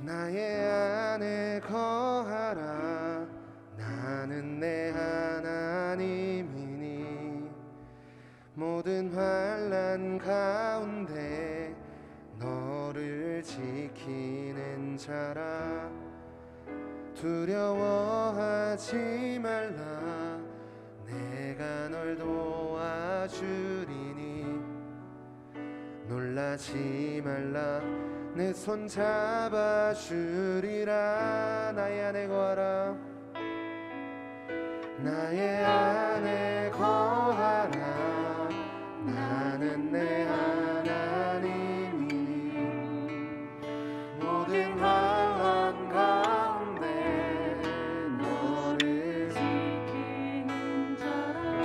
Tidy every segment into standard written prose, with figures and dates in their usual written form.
나의 안에 거하라. 나는 내 하나님이니 모든 환난 가운데 너를 지키는 자라. 두려워하지 말라. 내가 널 도와주리니 놀라지 말라. 내 손 잡아주리라. 나의 안에 거하라. 나의 안에 거하라. 나는 내 하나님이니 모든 환난 가운데 너를 지키는 자라.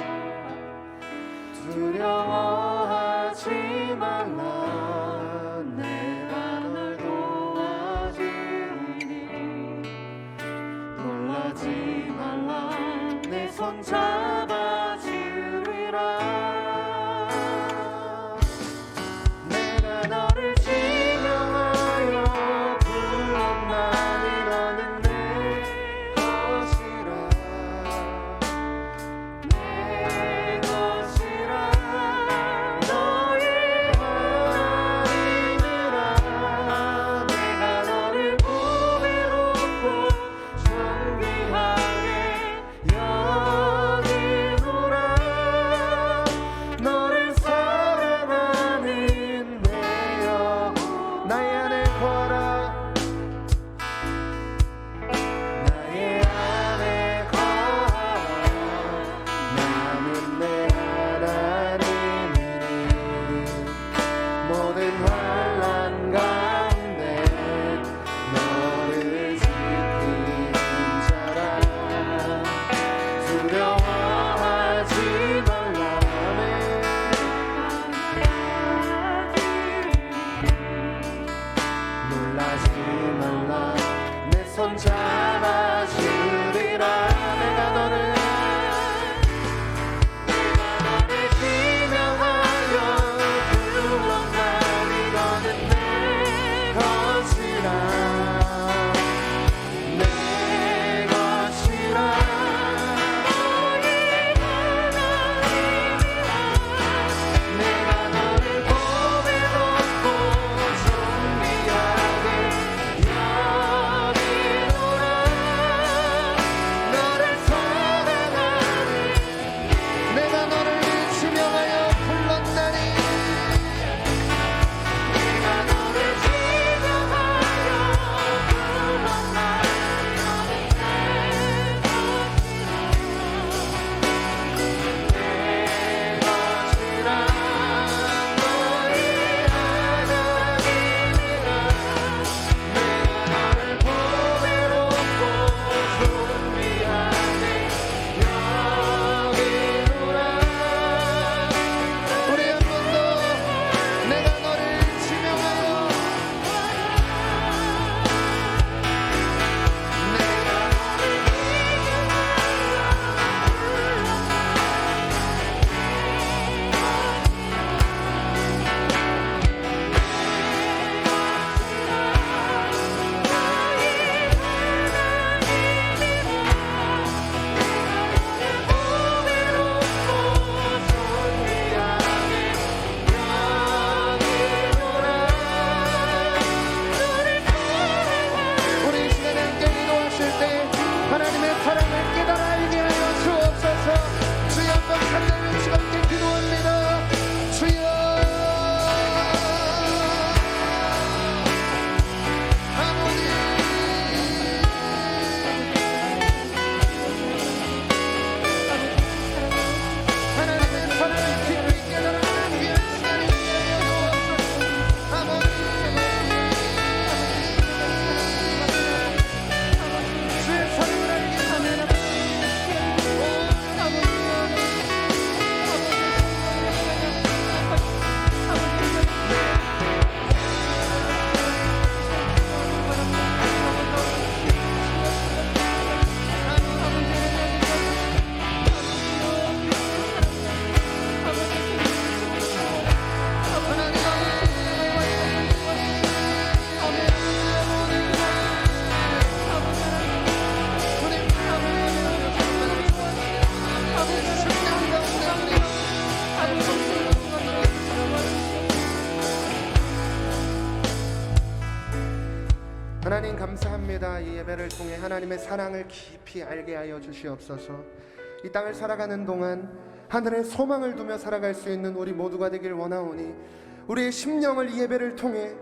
두려워하지 말라. 내가 널 도와주리니 놀라지 말라. 내 손 잡아주리라. 내가 너를 지명하여 불렀나니 너는 내 것이라. 내 것이라. 너의 하나님이라. 내가 너를 보배롭고 존귀하게 여기리라. 하나님 감사합니다. 이 예배를 통해 하나님의 사랑을 깊이 알게 하여 주시옵소서. 이 땅을 살아가는 동안 하늘의 소망을 두며 살아갈 수 있는 우리 모두가 되길 원하오니 우리의 심령을 이 예배를 통해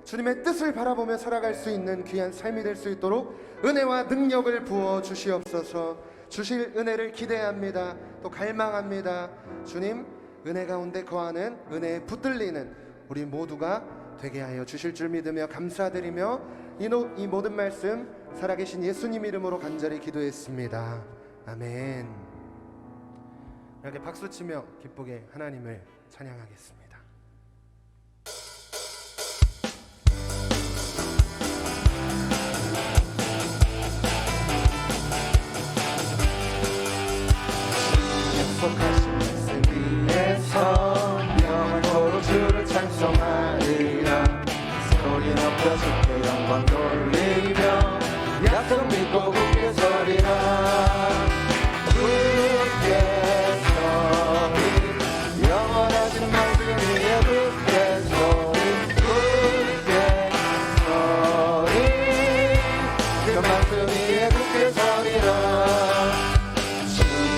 주님의 뜻을 바라보며 살아갈 수 있는 귀한 삶이 될 수 있도록 은혜와 능력을 부어 주시옵소서. 주실 은혜를 기대합니다. 또 갈망합니다. 주님, 은혜 가운데 거하는 은혜에 붙들리는 우리 모두가 되게 하여 주실 줄 믿으며 감사드리며 이 모든 말씀 살아계신 예수님 이름으로 간절히 기도했습니다. 아멘. 이렇게 박수치며 기쁘게 하나님을 찬양하겠습니다. 약속하신 말씀 위에서 영원토록 주를 찬송하리라. 소리 높여 주께 영광 돌리며 약속 믿고 굳게 서리라. 굳게 서리 영원하신 말씀 위에 굳게 서리. 굳게 서리 그 말씀 위에 굳게 서리라.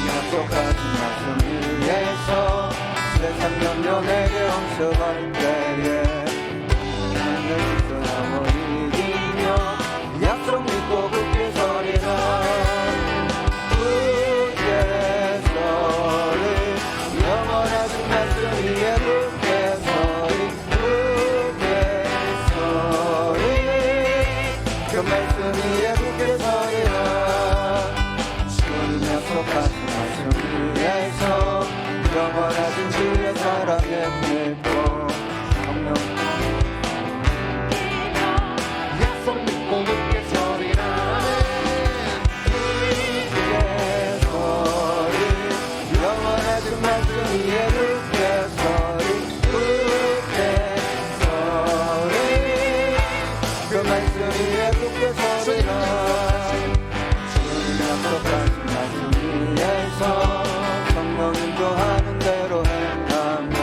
약속하신 말씀 위에서 세상 염려 내게 엄습할 때에 나는 그나무 이기며 약속 믿고 굳게 서리라. 굳게 서리 영원하신 말씀 위에 굳게 서리. 굳게 서리 그 말씀 위에 굳게 서리라. 주님 약속하신 말씀 위에서 영원하신 주의 사랑에 믿고 성령 약속 믿고 굳게 서리라. 굳게 서리 영원하신 말씀 위에 굳게 서리. 굳게 서리 그 말씀 위에 굳게 서리라. 주님 약속하신 말씀 위에서 성령 인도하는 대로 행하며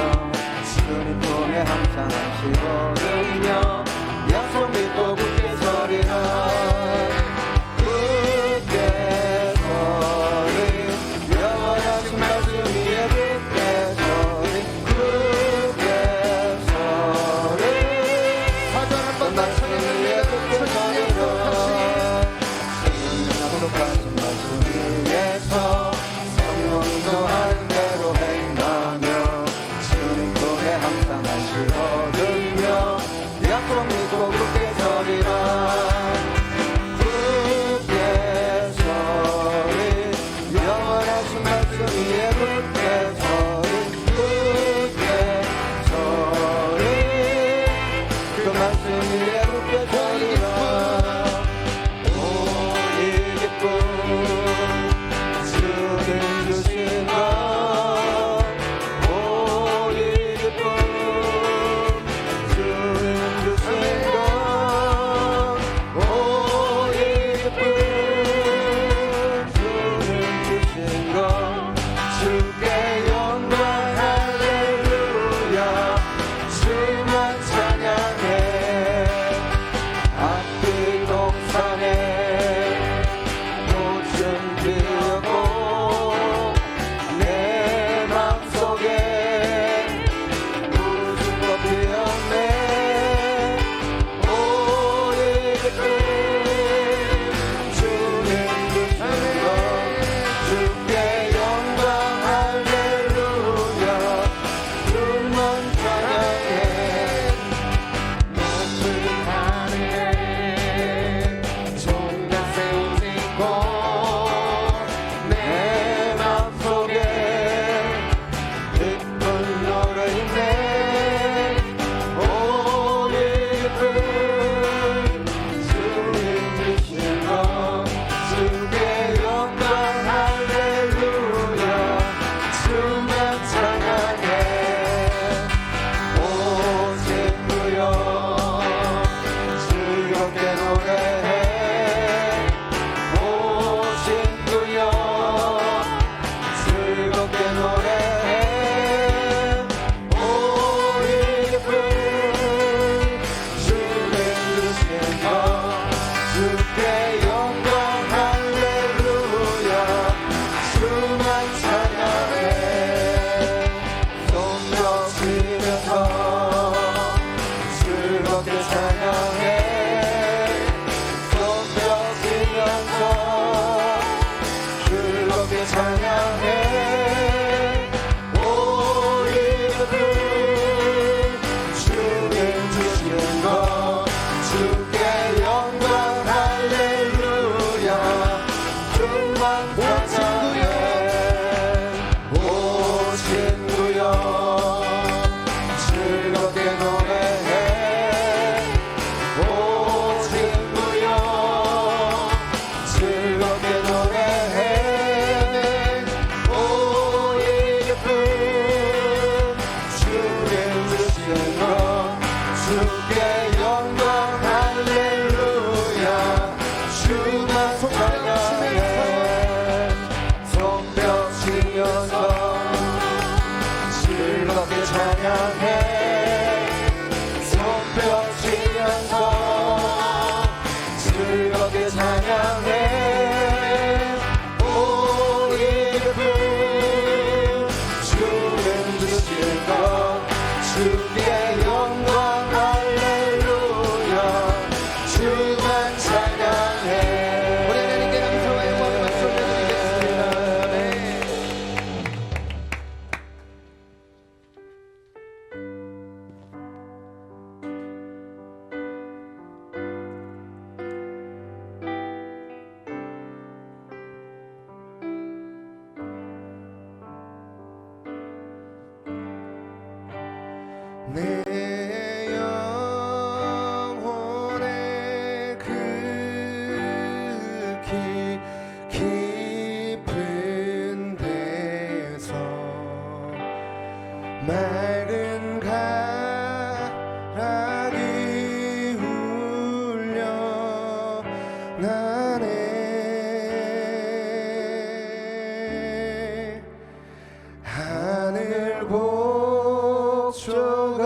찬양해 오 이름 주님 주시는 것 주께 영광 할렐루야 주만 찬양해 오 친구여 즐겁게 노래해 오 친구여 즐겁게 노래해 오 이름 주님 주시는 것 주께 영광 할렐루야 주만 손뼉 치면서 즐겁게 찬양해 손뼉 치면서 즐겁게 찬양해 오 이름 주님 주시는 것 주께 영광 할렐루야 주만 찬양해 우리 하나님께 감사와 영광을 박수 올려드리겠습니다. 네. 내 영혼의 그 깊은 데서 맑은 가락이 울려 나네 하늘 복조가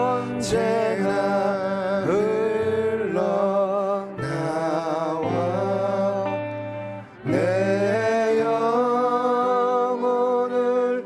언제나 흘러나와 내 영혼을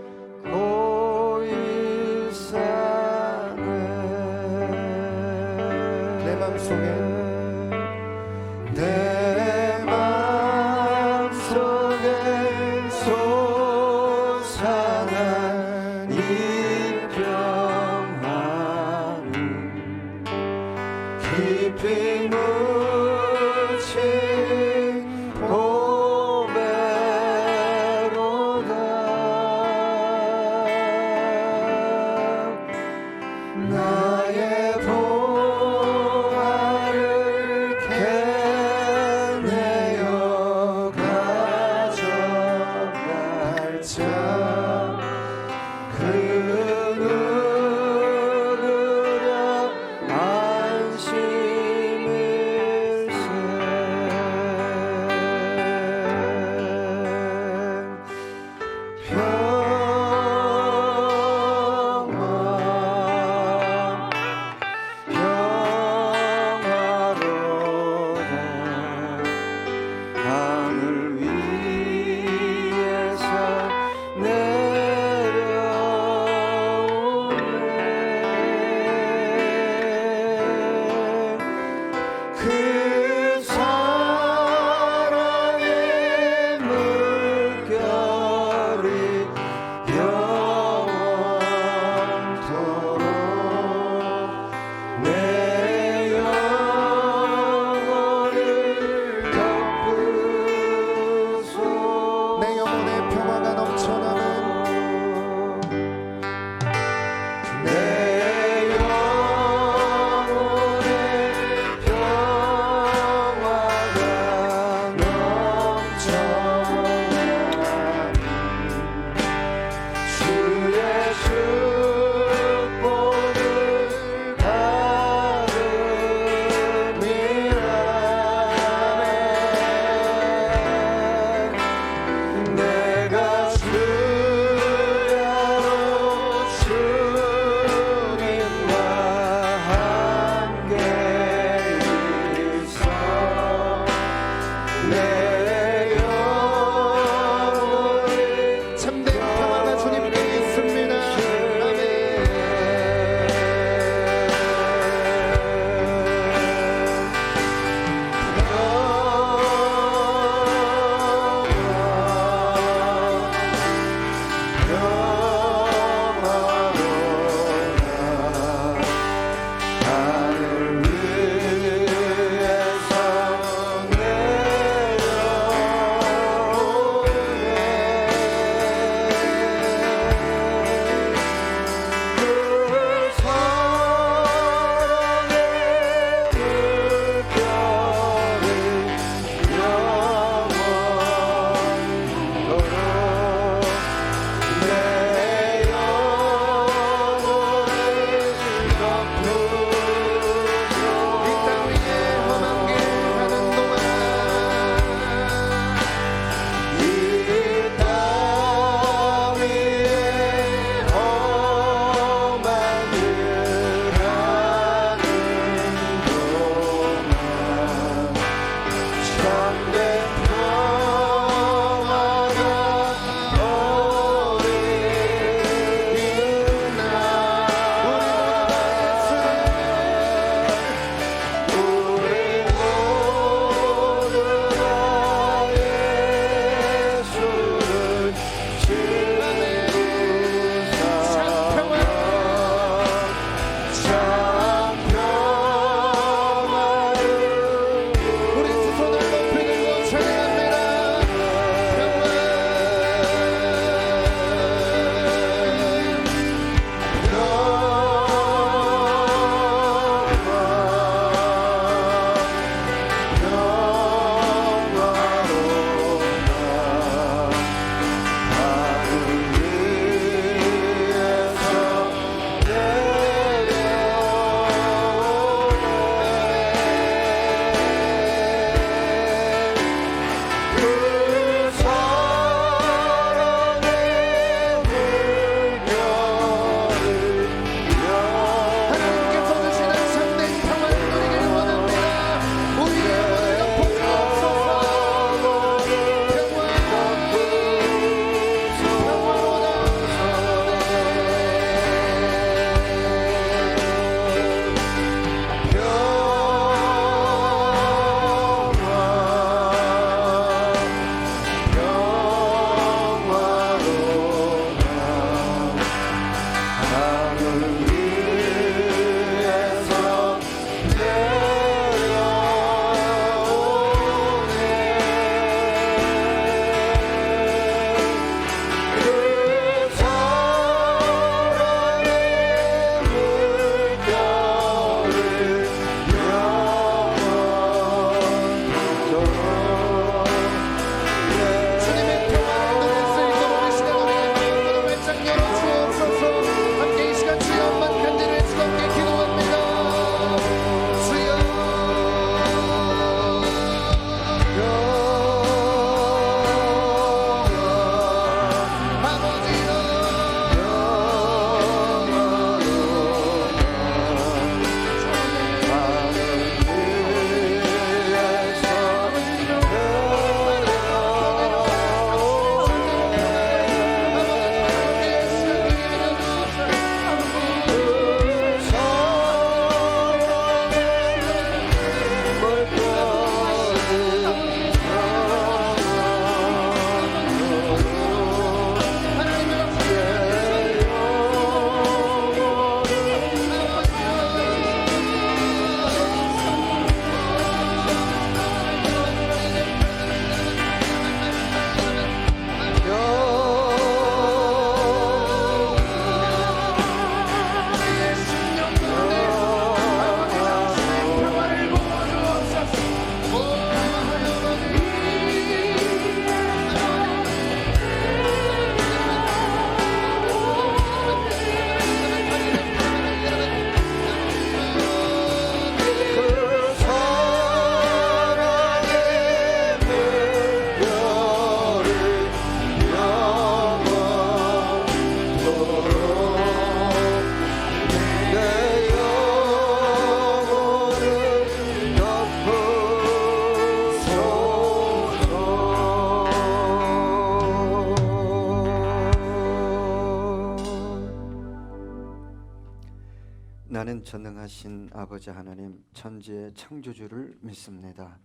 나는 전능하신 아버지 하나님 천지의 창조주를 믿습니다.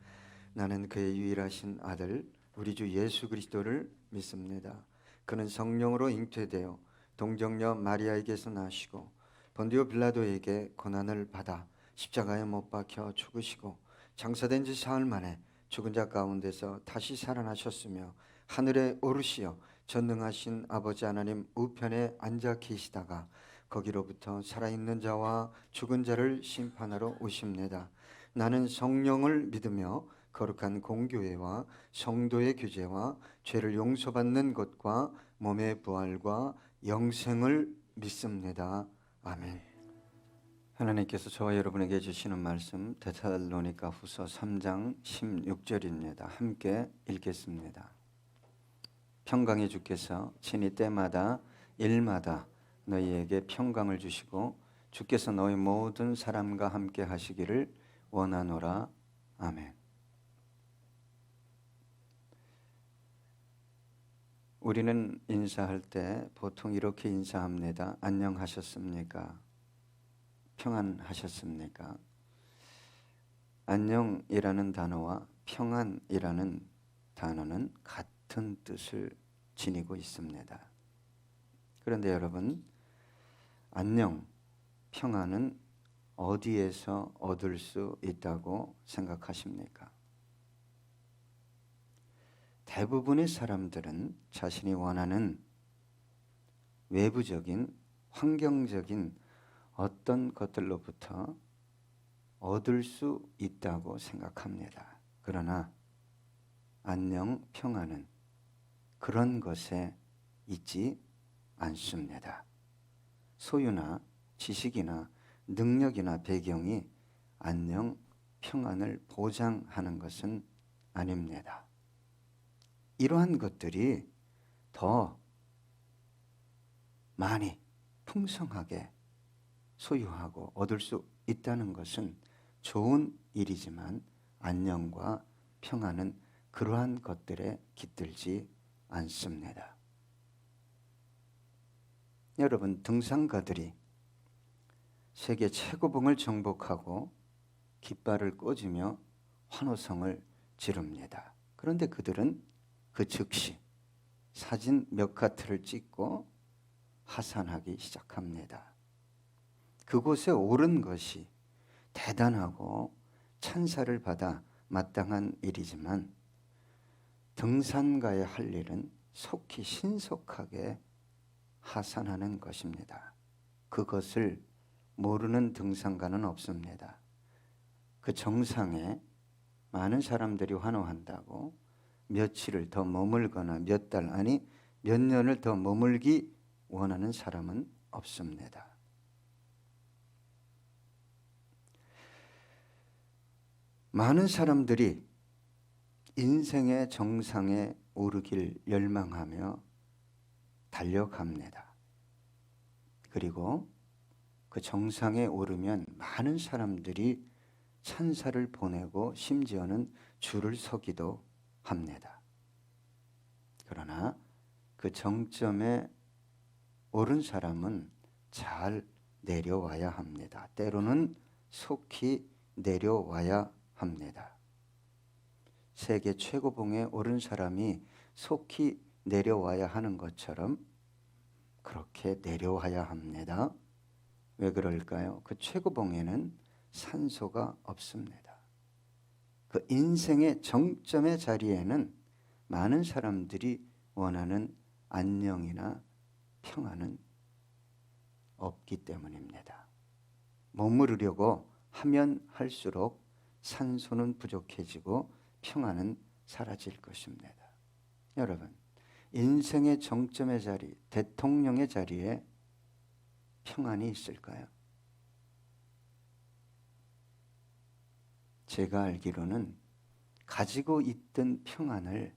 나는 그의 유일하신 아들 우리 주 예수 그리스도를 믿습니다. 그는 성령으로 잉태되어 동정녀 마리아에게서 나시고 본디오 빌라도에게 고난을 받아 십자가에 못 박혀 죽으시고 장사된 지 사흘 만에 죽은 자 가운데서 다시 살아나셨으며 하늘에 오르시어 전능하신 아버지 하나님 우편에 앉아 계시다가 거기로부터 살아있는 자와 죽은 자를 심판하러 오십니다. 나는 성령을 믿으며 거룩한 공교회와 성도의 교제와 죄를 용서받는 것과 몸의 부활과 영생을 믿습니다. 아멘. 하나님께서 저와 여러분에게 주시는 말씀 데살로니가 후서 3장 16절입니다. 함께 읽겠습니다. 평강의 주께서 친히 때마다 일마다 너희에게 평강을 주시고 주께서 너희 모든 사람과 함께 하시기를 원하노라. 아멘. 우리는 인사할 때 보통 이렇게 인사합니다. 안녕하셨습니까? 평안하셨습니까? 안녕이라는 단어와 평안이라는 단어는 같은 뜻을 지니고 있습니다. 그런데 여러분, 안녕, 평안은 어디에서 얻을 수 있다고 생각하십니까? 대부분의 사람들은 자신이 원하는 외부적인 환경적인 어떤 것들로부터 얻을 수 있다고 생각합니다. 그러나 안녕, 평안은 그런 것에 있지 않습니다. 소유나 지식이나 능력이나 배경이 안녕, 평안을 보장하는 것은 아닙니다. 이러한 것들이 더 많이 풍성하게 소유하고 얻을 수 있다는 것은 좋은 일이지만 안녕과 평안은 그러한 것들에 깃들지 않습니다. 여러분, 등산가들이 세계 최고봉을 정복하고 깃발을 꽂으며 환호성을 지릅니다. 그런데 그들은 그 즉시 사진 몇 카트를 찍고 하산하기 시작합니다. 그곳에 오른 것이 대단하고 찬사를 받아 마땅한 일이지만 등산가의 할 일은 속히 신속하게 하산하는 것입니다. 그것을 모르는 등산가는 없습니다. 그 정상에 많은 사람들이 환호한다고 며칠을 더 머물거나 몇 달 아니 몇 년을 더 머물기 원하는 사람은 없습니다. 많은 사람들이 인생의 정상에 오르길 열망하며 달려갑니다. 그리고 그 정상에 오르면 많은 사람들이 찬사를 보내고 심지어는 줄을 서기도 합니다. 그러나 그 정점에 오른 사람은 잘 내려와야 합니다. 때로는 속히 내려와야 합니다. 세계 최고봉에 오른 사람이 속히 내려와야 하는 것처럼 그렇게 내려와야 합니다. 왜 그럴까요? 그 최고봉에는 산소가 없습니다. 그 인생의 정점의 자리에는 많은 사람들이 원하는 안녕이나 평안은 없기 때문입니다. 머무르려고 하면 할수록 산소는 부족해지고 평안은 사라질 것입니다. 여러분, 인생의 정점의 자리, 대통령의 자리에 평안이 있을까요? 제가 알기로는 가지고 있던 평안을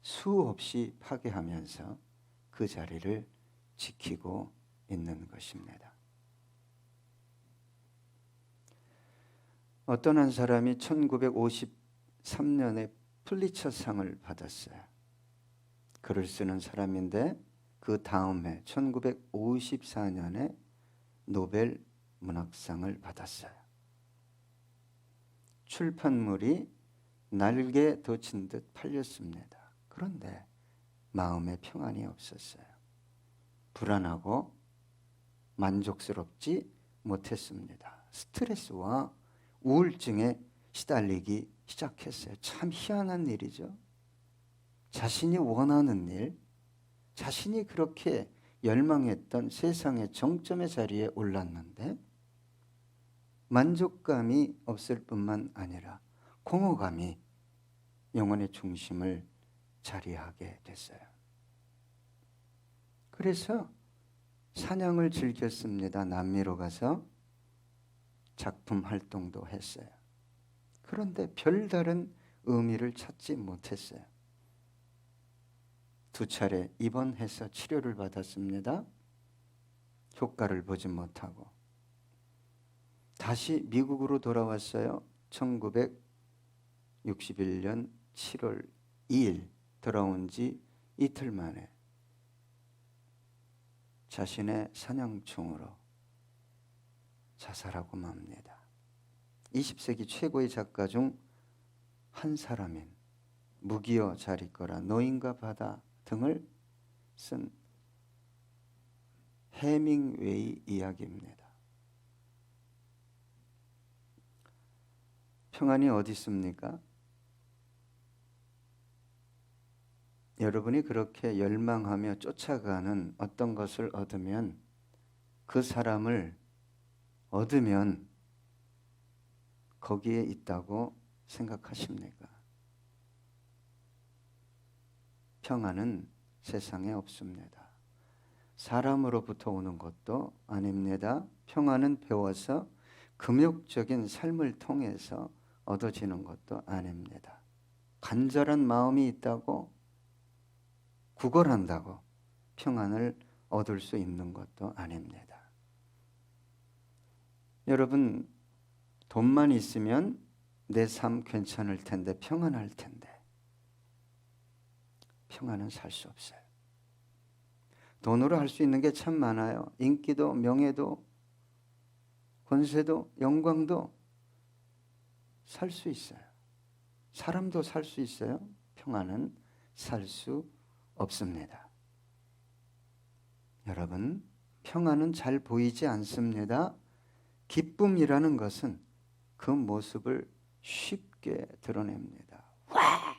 수없이 파괴하면서 그 자리를 지키고 있는 것입니다. 어떤 한 사람이 1953년에 플리처상을 받았어요. 글을 쓰는 사람인데 그 다음해 1954년에 노벨 문학상을 받았어요. 출판물이 날개 돋친 듯 팔렸습니다. 그런데 마음에 평안이 없었어요. 불안하고 만족스럽지 못했습니다. 스트레스와 우울증에 시달리기 시작했어요. 참 희한한 일이죠. 자신이 원하는 일, 자신이 그렇게 열망했던 세상의 정점의 자리에 올랐는데 만족감이 없을 뿐만 아니라 공허감이 영혼의 중심을 자리하게 됐어요. 그래서 사냥을 즐겼습니다. 남미로 가서 작품 활동도 했어요. 그런데 별다른 의미를 찾지 못했어요. 2차례 입원해서 치료를 받았습니다. 효과를 보지 못하고 다시 미국으로 돌아왔어요. 1961년 7월 2일 돌아온 지 이틀 만에 자신의 사냥총으로 자살하고 맙니다. 20세기 최고의 작가 중 한 사람인 무기여 잘 있거라, 노인과 바다 등을 쓴 해밍웨이 이야기입니다. 평안이 어디 있습니까? 여러분이 그렇게 열망하며 쫓아가는 어떤 것을 얻으면, 그 사람을 얻으면 거기에 있다고 생각하십니까? 평안은 세상에 없습니다. 사람으로부터 오는 것도 아닙니다. 평안은 배워서 금욕적인 삶을 통해서 얻어지는 것도 아닙니다. 간절한 마음이 있다고, 구걸한다고 평안을 얻을 수 있는 것도 아닙니다. 여러분, 돈만 있으면 내 삶 괜찮을 텐데, 평안할 텐데, 평안은 살 수 없어요. 돈으로 할 수 있는 게 참 많아요. 인기도, 명예도, 권세도, 영광도 살 수 있어요. 사람도 살 수 있어요. 평안은 살 수 없습니다. 여러분, 평안은 잘 보이지 않습니다. 기쁨이라는 것은 그 모습을 쉽게 드러냅니다. 와!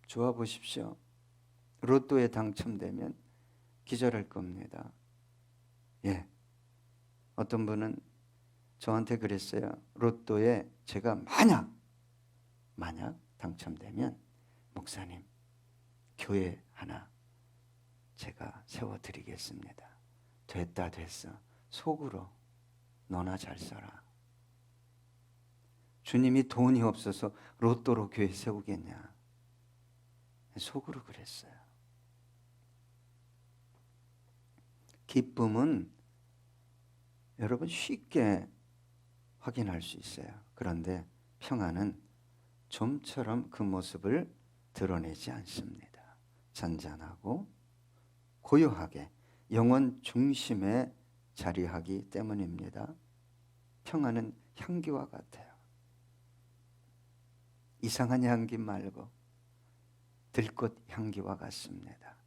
좋아 보십시오. 로또에 당첨되면 기절할 겁니다. 예. 어떤 분은 저한테 그랬어요. 로또에 제가 만약 당첨되면, 목사님, 교회 하나 제가 세워드리겠습니다. 됐어. 속으로, 너나 잘 써라. 주님이 돈이 없어서 로또로 교회 세우겠냐. 속으로 그랬어요. 기쁨은 여러분 쉽게 확인할 수 있어요. 그런데 평안은 좀처럼 그 모습을 드러내지 않습니다. 잔잔하고 고요하게 영혼 중심에 자리하기 때문입니다. 평안은 향기와 같아요. 이상한 향기 말고 들꽃 향기와 같습니다.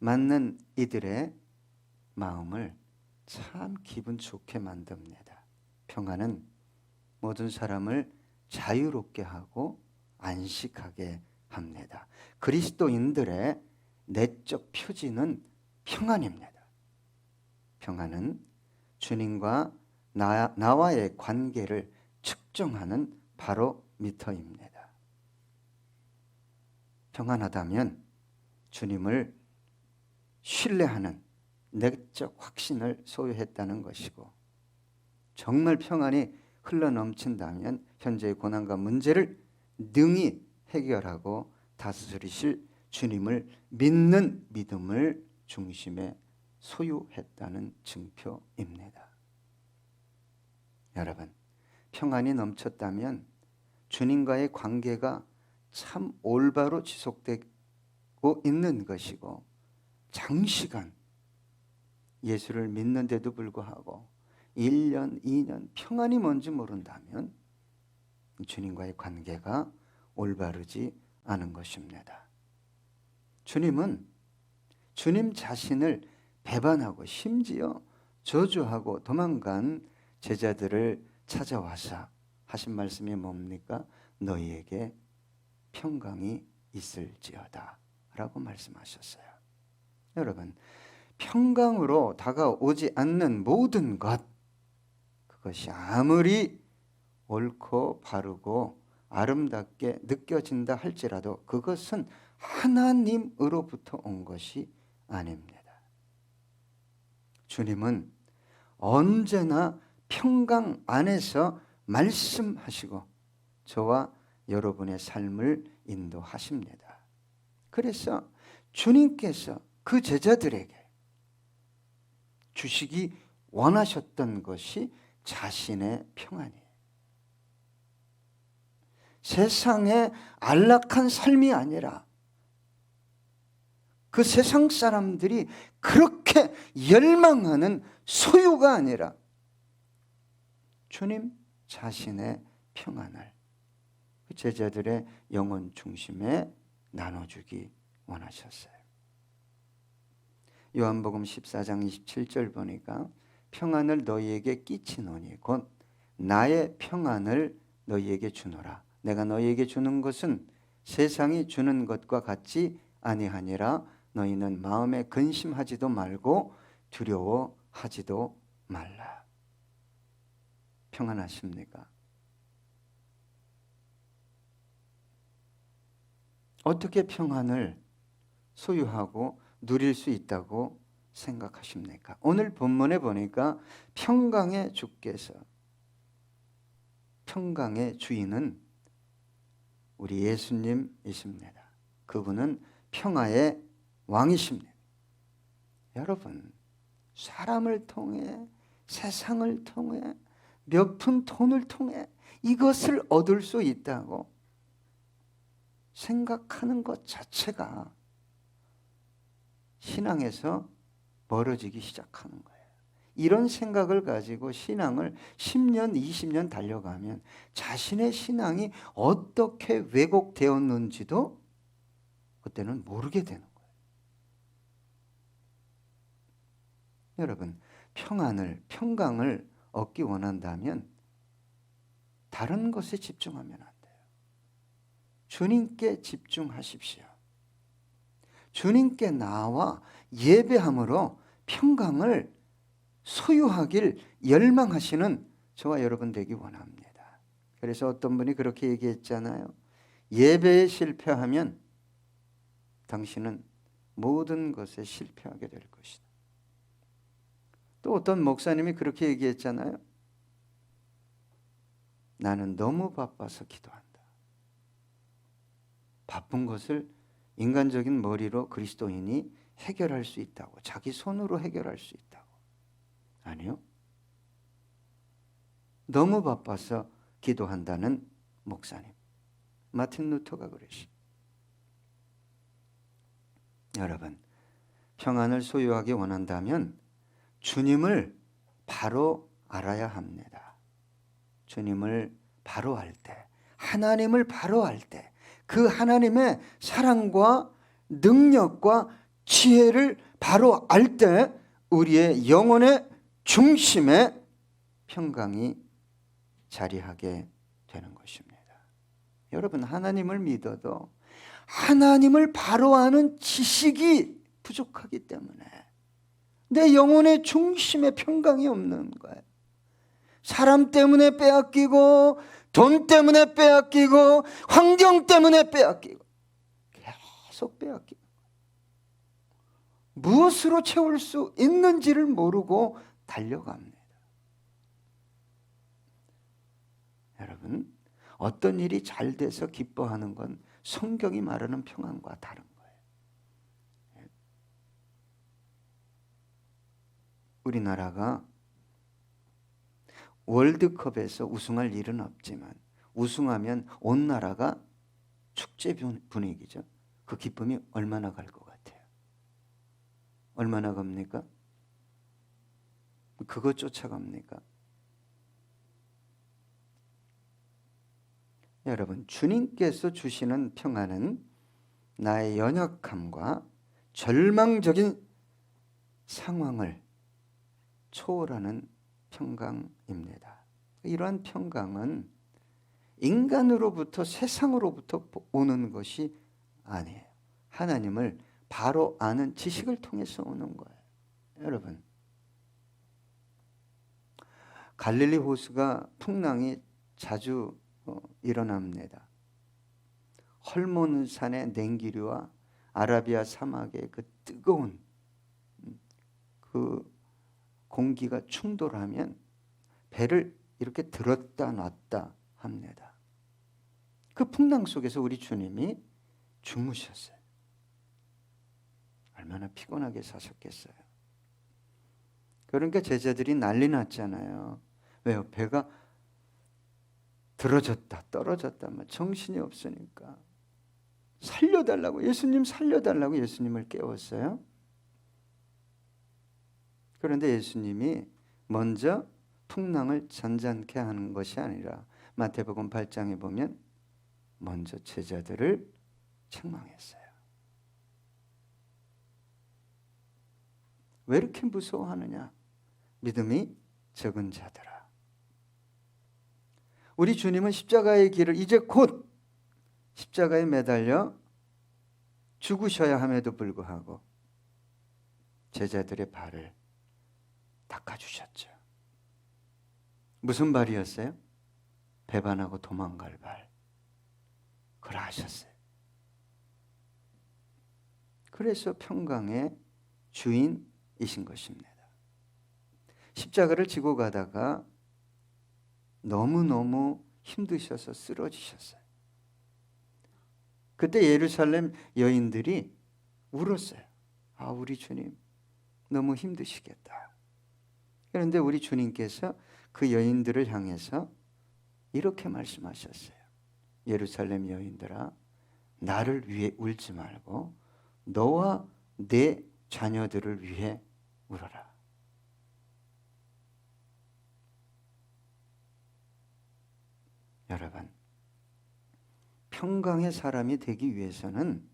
맞는 이들의 마음을 참 기분 좋게 만듭니다. 평안은 모든 사람을 자유롭게 하고 안식하게 합니다. 그리스도인들의 내적 표지는 평안입니다. 평안은 주님과 나와의 관계를 측정하는 바로미터입니다. 평안하다면 주님을 신뢰하는 내적 확신을 소유했다는 것이고, 정말 평안이 흘러넘친다면 현재의 고난과 문제를 능히 해결하고 다스리실 주님을 믿는 믿음을 중심에 소유했다는 증표입니다. 여러분, 평안이 넘쳤다면 주님과의 관계가 참 올바로 지속되고 있는 것이고, 장시간 예수를 믿는데도 불구하고 1년, 2년 평안이 뭔지 모른다면 주님과의 관계가 올바르지 않은 것입니다. 주님은 주님 자신을 배반하고 심지어 저주하고 도망간 제자들을 찾아와서 하신 말씀이 뭡니까? 너희에게 평강이 있을지어다 라고 말씀하셨어요. 여러분, 평강으로 다가오지 않는 모든 것, 그것이 아무리 옳고 바르고 아름답게 느껴진다 할지라도 그것은 하나님으로부터 온 것이 아닙니다. 주님은 언제나 평강 안에서 말씀하시고 저와 여러분의 삶을 인도하십니다. 그래서 주님께서 그 제자들에게 주시기 원하셨던 것이 자신의 평안이에요. 세상의 안락한 삶이 아니라 그 세상 사람들이 그렇게 열망하는 소유가 아니라 주님 자신의 평안을 그 제자들의 영혼 중심에 나눠주기 원하셨어요. 요한복음 14장 27절 보니까 평안을 너희에게 끼치노니 곧 나의 평안을 너희에게 주노라. 내가 너희에게 주는 것은 세상이 주는 것과 같지 아니하니라. 너희는 마음에 근심하지도 말고 두려워하지도 말라. 평안하십니까? 어떻게 평안을 소유하고 누릴 수 있다고 생각하십니까? 오늘 본문에 보니까 평강의 주께서, 평강의 주인은 우리 예수님이십니다. 그분은 평화의 왕이십니다. 여러분, 사람을 통해, 세상을 통해, 몇 푼 돈을 통해 이것을 얻을 수 있다고 생각하는 것 자체가 신앙에서 멀어지기 시작하는 거예요. 이런 생각을 가지고 신앙을 10년, 20년 달려가면 자신의 신앙이 어떻게 왜곡되었는지도 그때는 모르게 되는 거예요. 여러분, 평강을 얻기 원한다면 다른 것에 집중하면 안 돼요. 주님께 집중하십시오. 주님께 나와 예배함으로 평강을 소유하길 열망하시는 저와 여러분 되기 원합니다. 그래서 어떤 분이 그렇게 얘기했잖아요. 예배에 실패하면 당신은 모든 것에 실패하게 될 것이다. 또 어떤 목사님이 그렇게 얘기했잖아요. 나는 너무 바빠서 기도한다. 바쁜 것을 인간적인 머리로 그리스도인이 해결할 수 있다고, 자기 손으로 해결할 수 있다고. 아니요. 너무 바빠서 기도한다는 목사님, 마틴 루터가 그러시. 여러분, 평안을 소유하기 원한다면 주님을 바로 알아야 합니다. 주님을 바로 알 때, 하나님을 바로 알 때, 그 하나님의 사랑과 능력과 지혜를 바로 알 때 우리의 영혼의 중심에 평강이 자리하게 되는 것입니다. 여러분, 하나님을 믿어도 하나님을 바로 아는 지식이 부족하기 때문에 내 영혼의 중심에 평강이 없는 거예요. 사람 때문에 빼앗기고, 돈 때문에 빼앗기고, 환경 때문에 빼앗기고, 계속 빼앗기고, 무엇으로 채울 수 있는지를 모르고 달려갑니다. 여러분, 어떤 일이 잘 돼서 기뻐하는 건 성경이 말하는 평안과 다른 거예요. 우리나라가 월드컵에서 우승할 일은 없지만 우승하면 온 나라가 축제 분위기죠. 그 기쁨이 얼마나 갈 것 같아요? 얼마나 갑니까? 그거 쫓아갑니까? 여러분, 주님께서 주시는 평안은 나의 연약함과 절망적인 상황을 초월하는 평강입니다. 이러한 평강은 인간으로부터, 세상으로부터 오는 것이 아니에요. 하나님을 바로 아는 지식을 통해서 오는 거예요. 여러분, 갈릴리 호수가 풍랑이 자주 일어납니다. 헐몬산의 냉기류와 아라비아 사막의 그 뜨거운 그 공기가 충돌하면 배를 이렇게 들었다 놨다 합니다. 그 풍랑 속에서 우리 주님이 주무셨어요. 얼마나 피곤하게 사셨겠어요. 그러니까 제자들이 난리 났잖아요. 왜요? 배가 들어졌다 떨어졌다 정신이 없으니까 살려달라고, 예수님 살려달라고 예수님을 깨웠어요. 그런데 예수님이 먼저 풍랑을 잔잔케 하는 것이 아니라 마태복음 8장에 보면 먼저 제자들을 책망했어요. 왜 이렇게 무서워하느냐? 믿음이 적은 자들아. 우리 주님은 십자가의 길을 이제 곧 십자가에 매달려 죽으셔야 함에도 불구하고 제자들의 발을 닦아주셨죠. 무슨 발이었어요? 배반하고 도망갈 발. 그걸 아셨어요. 그래서 평강의 주인이신 것입니다. 십자가를 지고 가다가 너무너무 힘드셔서 쓰러지셨어요. 그때 예루살렘 여인들이 울었어요. 아, 우리 주님 너무 힘드시겠다. 그런데 우리 주님께서 그 여인들을 향해서 이렇게 말씀하셨어요. 예루살렘 여인들아, 나를 위해 울지 말고 너와 내 자녀들을 위해 울어라. 여러분, 평강의 사람이 되기 위해서는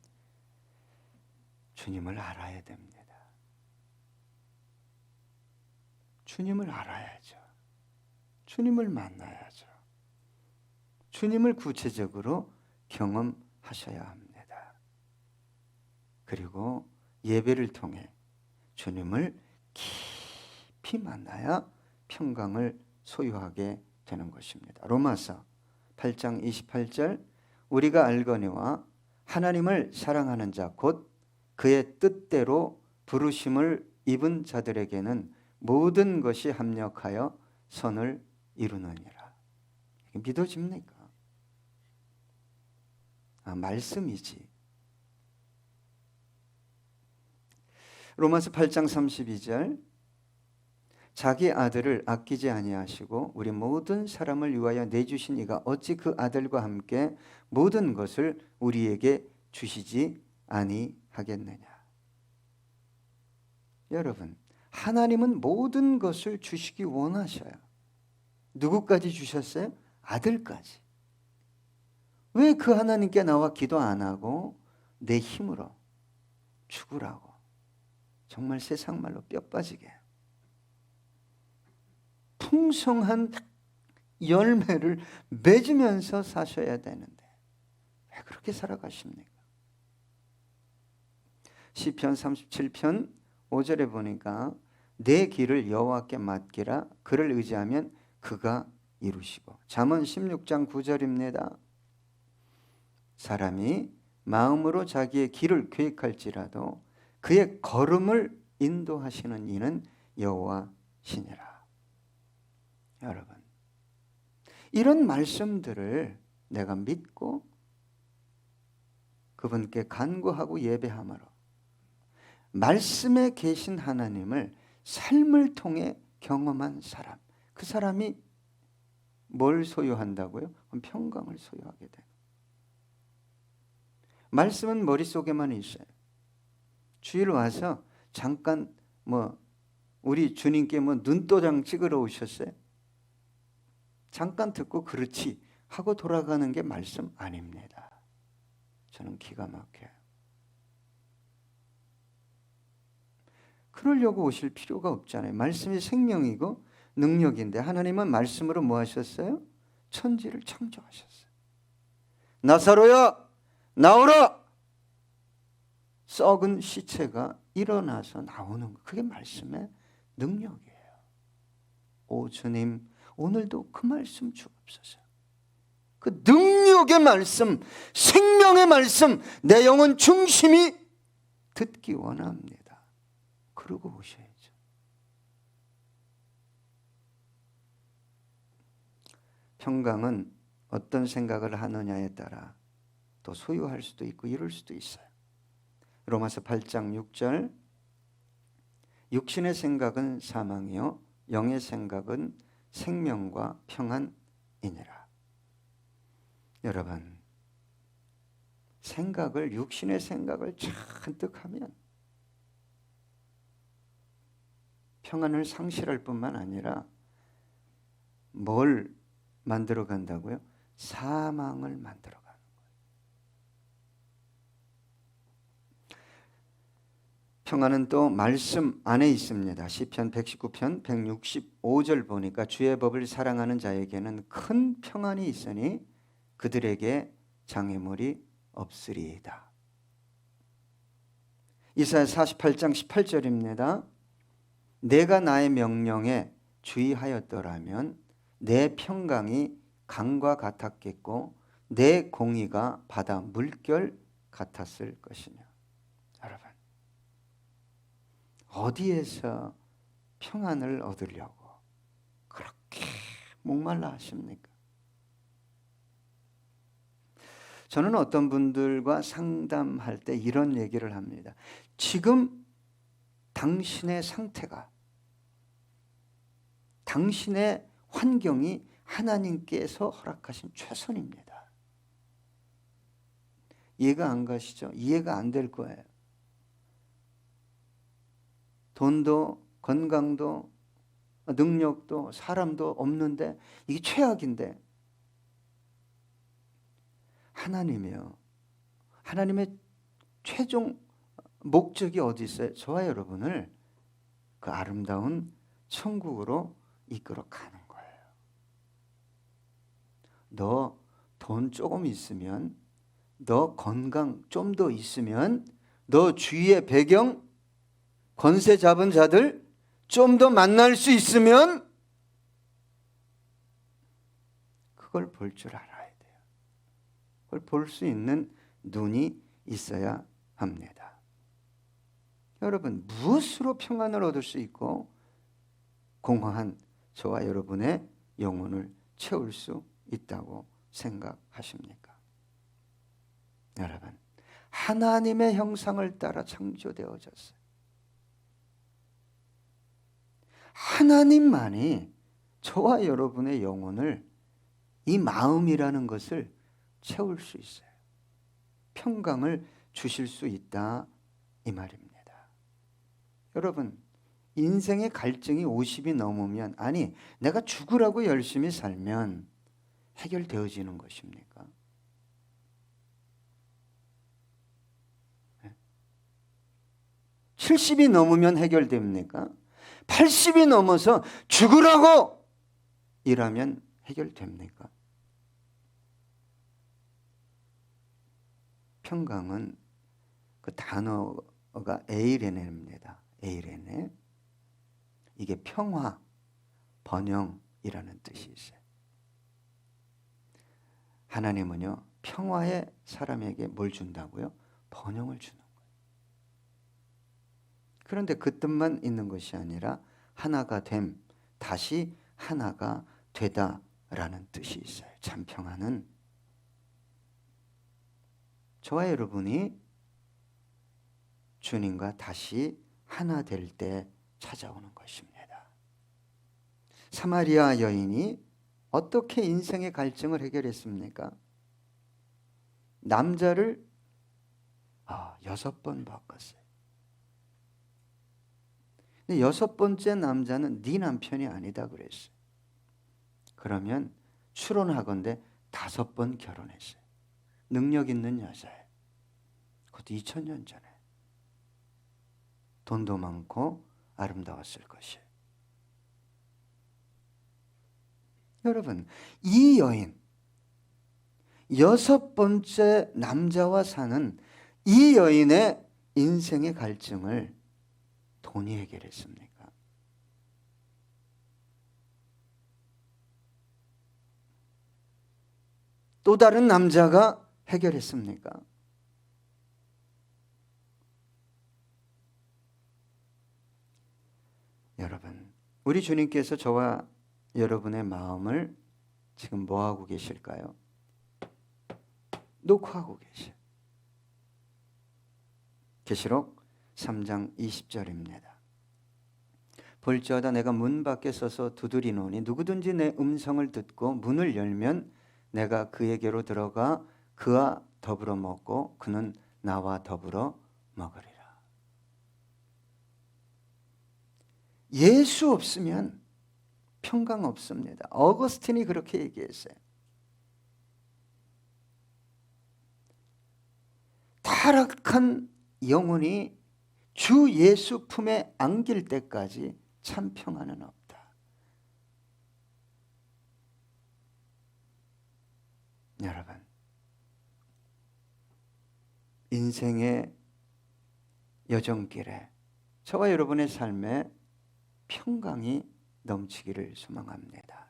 주님을 알아야 됩니다. 주님을 알아야죠. 주님을 만나야죠. 주님을 구체적으로 경험하셔야 합니다. 그리고 예배를 통해 주님을 깊이 만나야 평강을 소유하게 되는 것입니다. 로마서 8장 28절, 우리가 알거니와 하나님을 사랑하는 자 곧 그의 뜻대로 부르심을 입은 자들에게는 모든 것이 합력하여 선을 이루느니라. 믿어집니까? 말씀이지. 로마서 8장 32절, 자기 아들을 아끼지 아니하시고 우리 모든 사람을 위하여 내주신 이가 어찌 그 아들과 함께 모든 것을 우리에게 주시지 아니하겠느냐. 여러분, 하나님은 모든 것을 주시기 원하셔요. 누구까지 주셨어요? 아들까지. 왜 그 하나님께 나와 기도 안 하고 내 힘으로 죽으라고? 정말 세상 말로 뼈 빠지게 풍성한 열매를 맺으면서 사셔야 되는데 왜 그렇게 살아가십니까? 시편 37편 5절에 보니까 내 길을 여호와께 맡기라. 그를 의지하면 그가 이루시고. 잠언 16장 9절입니다. 사람이 마음으로 자기의 길을 계획할지라도 그의 걸음을 인도하시는 이는 여호와시니라. 여러분, 이런 말씀들을 내가 믿고 그분께 간구하고 예배함으로 말씀에 계신 하나님을 삶을 통해 경험한 사람, 그 사람이 뭘 소유한다고요? 평강을 소유하게 돼요. 말씀은 머릿속에만 있어요. 주일 와서 잠깐 우리 주님께 눈도장 찍으러 오셨어요? 잠깐 듣고 그렇지 하고 돌아가는 게 말씀 아닙니다. 저는 기가 막혀요. 그러려고 오실 필요가 없잖아요. 말씀이 생명이고 능력인데 하나님은 말씀으로 뭐 하셨어요? 천지를 창조하셨어요. 나사로야 나오라! 썩은 시체가 일어나서 나오는 거, 그게 말씀의 능력이에요. 오 주님, 오늘도 그 말씀 주옵소서. 그 능력의 말씀, 생명의 말씀, 내 영혼 중심이 듣기 원합니다. 그러고 오셔야죠. 평강은 어떤 생각을 하느냐에 따라 또 소유할 수도 있고 이룰 수도 있어요. 로마서 8장 6절, 육신의 생각은 사망이요 영의 생각은 생명과 평안이니라. 여러분, 육신의 생각을 잔뜩 하면 평안을 상실할 뿐만 아니라 뭘 만들어 간다고요? 사망을 만들어 가는 거예요. 평안은 또 말씀 안에 있습니다. 시편 119편 165절 보니까 주의 법을 사랑하는 자에게는 큰 평안이 있으니 그들에게 장애물이 없으리이다. 이사야 48장 18절입니다. 내가 나의 명령에 주의하였더라면 내 평강이 강과 같았겠고 내 공의가 바다 물결 같았을 것이냐. 여러분, 어디에서 평안을 얻으려고 그렇게 목말라 하십니까? 저는 어떤 분들과 상담할 때 이런 얘기를 합니다. 지금 당신의 상태가, 당신의 환경이 하나님께서 허락하신 최선입니다. 이해가 안 가시죠? 이해가 안 될 거예요. 돈도 건강도 능력도 사람도 없는데 이게 최악인데, 하나님이요, 하나님의 최종 목적이 어디 있어요? 저와 여러분을 그 아름다운 천국으로 이끌어 가는 거예요. 너 돈 조금 있으면, 너 건강 좀 더 있으면, 너 주위의 배경 권세 잡은 자들 좀 더 만날 수 있으면 그걸 볼 줄 알아야 돼요. 그걸 볼 수 있는 눈이 있어야 합니다. 여러분, 무엇으로 평안을 얻을 수 있고 공허한 저와 여러분의 영혼을 채울 수 있다고 생각하십니까? 여러분, 하나님의 형상을 따라 창조되어졌어요. 하나님만이 저와 여러분의 영혼을, 이 마음이라는 것을 채울 수 있어요. 평강을 주실 수 있다, 이 말입니다. 여러분, 인생의 갈증이 50이 넘으면, 아니 내가 죽으라고 열심히 살면 해결되어지는 것입니까? 70이 넘으면 해결됩니까? 80이 넘어서 죽으라고 일하면 해결됩니까? 평강은 그 단어가 에이레네입니다. 에이레네. 이게 평화, 번영이라는 뜻이 있어요. 하나님은요, 평화의 사람에게 뭘 준다고요? 번영을 주는 거예요. 그런데 그 뜻만 있는 것이 아니라 하나가 됨, 다시 하나가 되다라는 뜻이 있어요. 참 평화는 저와 여러분이 주님과 다시 하나 될 때 찾아오는 것입니다. 사마리아 여인이 어떻게 인생의 갈증을 해결했습니까? 남자를 여섯 번 바꿨어요. 근데 여섯 번째 남자는 네 남편이 아니다 그랬어요. 그러면 추론하건대 다섯 번 결혼했어요. 능력 있는 여자예요. 그것도 2000년 전에. 돈도 많고 아름다웠을 것이에요. 여러분, 이 여인, 여섯 번째 남자와 사는 이 여인의 인생의 갈증을 돈이 해결했습니까? 또 다른 남자가 해결했습니까? 여러분, 우리 주님께서 저와 여러분의 마음을 지금 뭐하고 계실까요? 녹화하고 계셔요. 계시록 3장 20절입니다. 볼지어다 내가 문 밖에 서서 두드리노니 누구든지 내 음성을 듣고 문을 열면 내가 그에게로 들어가 그와 더불어 먹고 그는 나와 더불어 먹으리라. 예수 없으면 평강 없습니다. 어거스틴이 그렇게 얘기했어요. 타락한 영혼이 주 예수 품에 안길 때까지 참 평안은 없다. 여러분, 인생의 여정길에 저와 여러분의 삶에 평강이 넘치기를 소망합니다.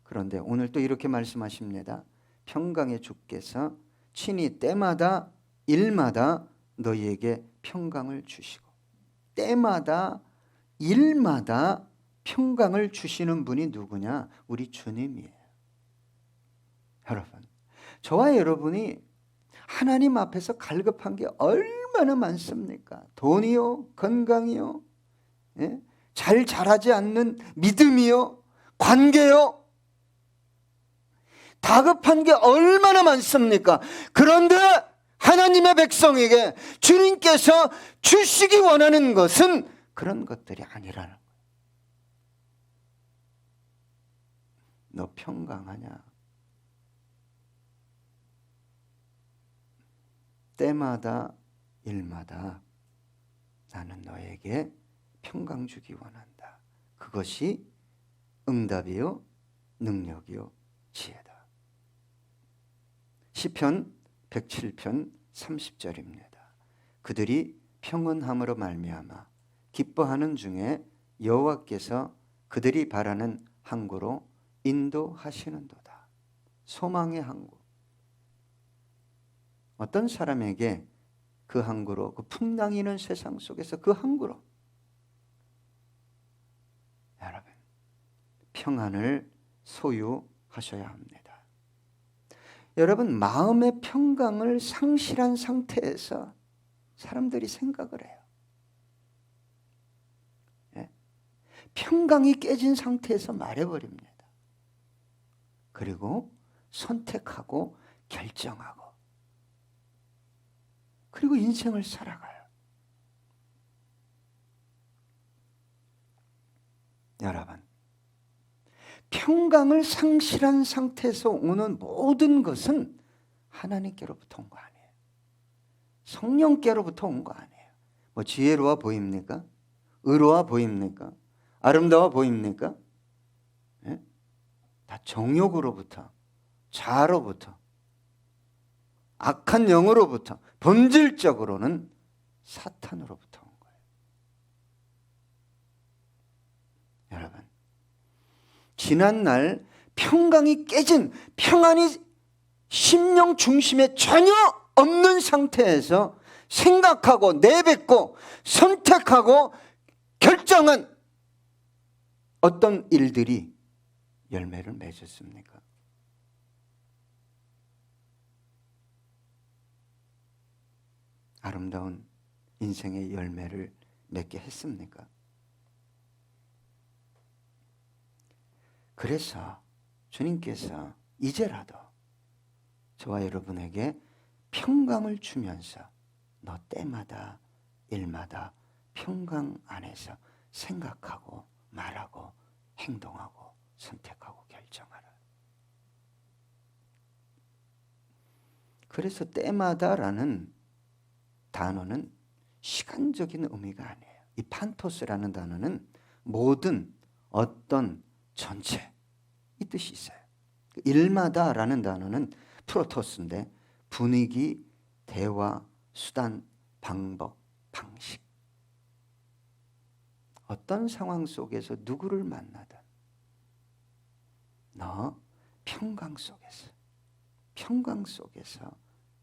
그런데 오늘 또 이렇게 말씀하십니다. 평강의 주께서 친히 때마다 일마다 너희에게 평강을 주시고, 때마다 일마다 평강을 주시는 분이 누구냐? 우리 주님이에요. 여러분, 저와 여러분이 하나님 앞에서 갈급한 게 얼마나 많습니까? 돈이요, 건강이요, 예? 잘 자라지 않는 믿음이요, 관계요, 다급한 게 얼마나 많습니까? 그런데 하나님의 백성에게 주님께서 주시기 원하는 것은 그런 것들이 아니라는 거예요. 너 평강하냐? 때마다 일마다 나는 너에게 평강 주기 원한다. 그것이 응답이요, 능력이요, 지혜다. 시편 107편 30절입니다. 그들이 평온함으로 말미암아 기뻐하는 중에 여호와께서 그들이 바라는 항구로 인도하시는도다. 소망의 항구. 어떤 사람에게 그 항구로, 그 풍랑이 있는 세상 속에서 그 항구로 여러분 평안을 소유하셔야 합니다. 여러분, 마음의 평강을 상실한 상태에서 사람들이 생각을 해요. 예? 평강이 깨진 상태에서 말해버립니다. 그리고 선택하고 결정하고, 그리고 인생을 살아가요. 여러분, 평강을 상실한 상태에서 오는 모든 것은 하나님께로부터 온 거 아니에요. 성령께로부터 온 거 아니에요. 뭐 지혜로워 보입니까? 의로워 보입니까? 아름다워 보입니까? 예? 다 정욕으로부터, 자아로부터, 악한 영으로부터, 본질적으로는 사탄으로부터 온 거예요. 여러분, 지난날 평강이 깨진, 평안이 심령 중심에 전혀 없는 상태에서 생각하고 내뱉고 선택하고 결정한 어떤 일들이 열매를 맺었습니까? 아름다운 인생의 열매를 맺게 했습니까? 그래서 주님께서 이제라도 저와 여러분에게 평강을 주면서 너 때마다 일마다 평강 안에서 생각하고 말하고 행동하고 선택하고 결정하라. 그래서 때마다라는 단어는 시간적인 의미가 아니에요. 이 판토스라는 단어는 모든, 어떤, 전체 이 뜻이 있어요. 일마다라는 단어는 프로토스인데 분위기, 대화, 수단, 방법, 방식. 어떤 상황 속에서 누구를 만나든 너 평강 속에서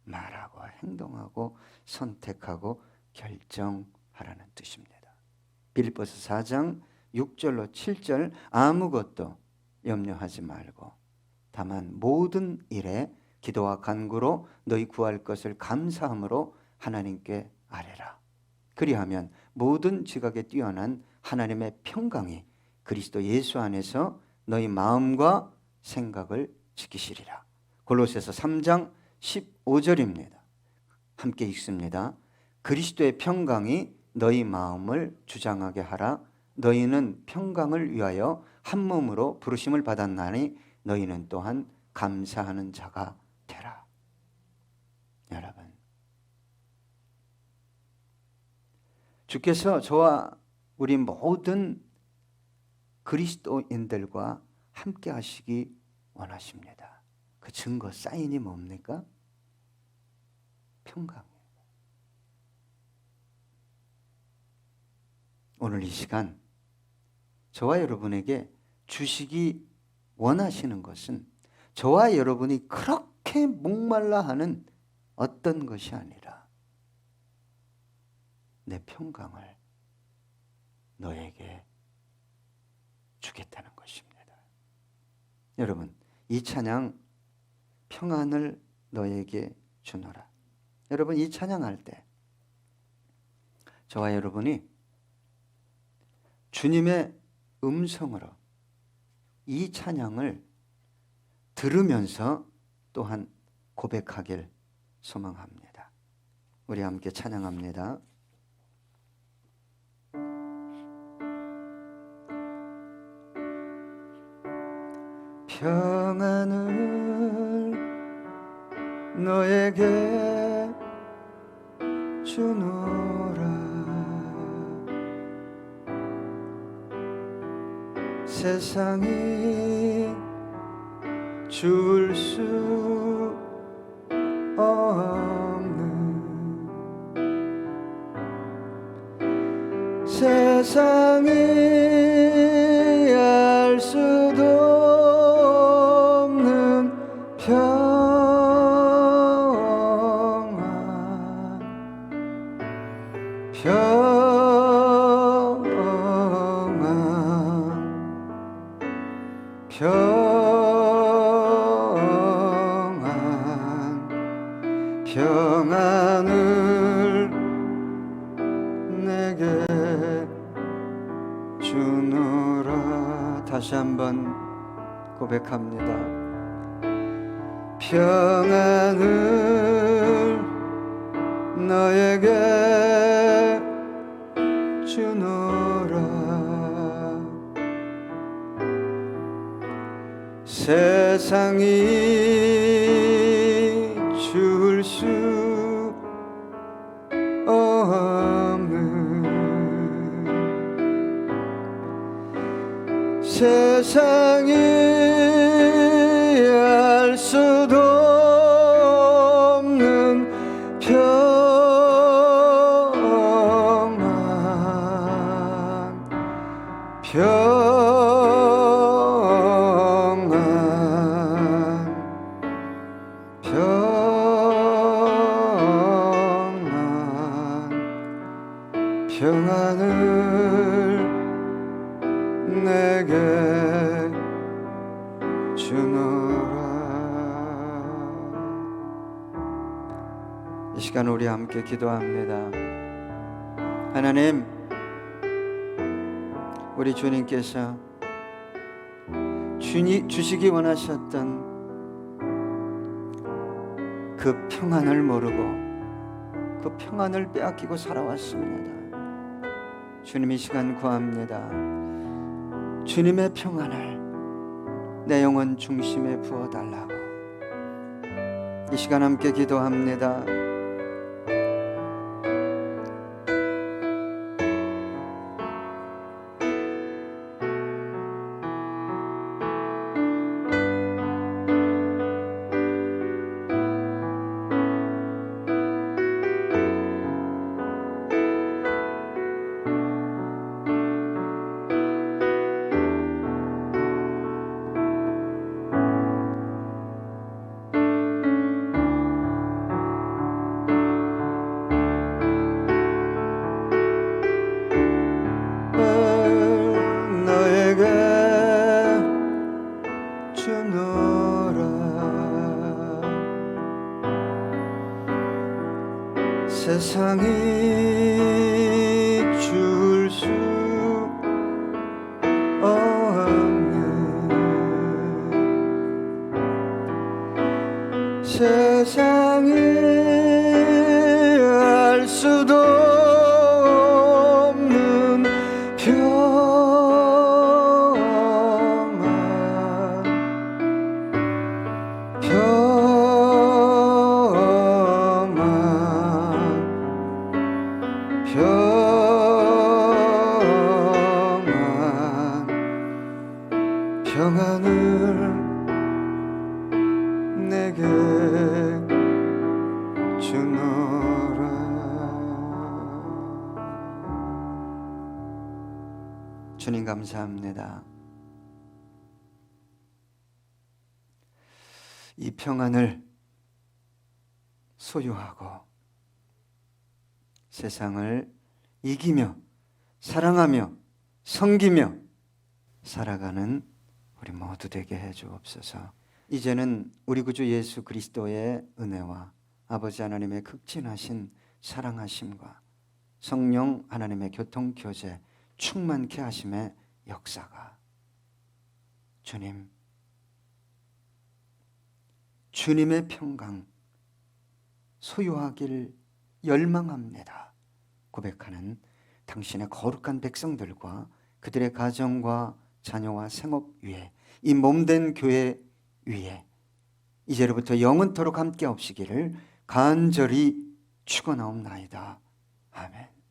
말하고 행동하고 선택하고 결정하라는 뜻입니다. 빌립보서 4장 6절로 7절 아무것도 염려하지 말고 다만 모든 일에 기도와 간구로 너희 구할 것을 감사함으로 하나님께 아뢰라. 그리하면 모든 지각에 뛰어난 하나님의 평강이 그리스도 예수 안에서 너희 마음과 생각을 지키시리라. 골로새서 3장 15절입니다. 함께 읽습니다. 그리스도의 평강이 너희 마음을 주장하게 하라. 너희는 평강을 위하여 한 몸으로 부르심을 받았나니 너희는 또한 감사하는 자가 되라. 여러분, 주께서 저와 우리 모든 그리스도인들과 함께 하시기 원하십니다. 그 증거 사인이 뭡니까? 평강입니다. 오늘 이 시간 저와 여러분에게 주시기 원하시는 것은 저와 여러분이 그렇게 목말라 하는 어떤 것이 아니라 내 평강을 너에게 주겠다는 것입니다. 여러분, 이 찬양 평안을 너에게 주노라. 여러분, 이 찬양할 때 저와 여러분이 주님의 음성으로 이 찬양을 들으면서 또한 고백하길 소망합니다. 우리 함께 찬양합니다. 평안을 너에게 주노라. 세상이 줄 수 없는 세상이 알 수도 없는 평안을 내게 주노라. 다시 한번 고백합니다. 평안을 너에게 주노라. 세상이 줄 수 없는 세상이 알 수도 없는 평안을 내게 주노라. 이 시간 우리 함께 기도합니다. 하나님, 우리 주님께서 주시기 원하셨던 그 평안을 모르고 그 평안을 빼앗기고 살아왔습니다. 주님, 이 시간 구합니다. 주님의 평안을 내 영혼 중심에 부어달라고. 이 시간 함께 기도합니다. 너에게 주노라. 세상이 줄 수 없는 세상이 알 수도 없는 평안을 내게 주노라. 주님 감사합니다. 이 평안을 소유하고 세상을 이기며 사랑하며 섬기며 살아가는 우리 모두 되게 해 주옵소서. 이제는 우리 구주 예수 그리스도의 은혜와 아버지 하나님의 극진하신 사랑하심과 성령 하나님의 교통 교제 충만케 하심의 역사가 주님의 평강 소유하길 열망합니다 고백하는 당신의 거룩한 백성들과 그들의 가정과 자녀와 생업 위에 이 몸된 교회 위에 이제로부터 영원토록 함께 없시기를 간절히 축원하옵나이다. 아멘.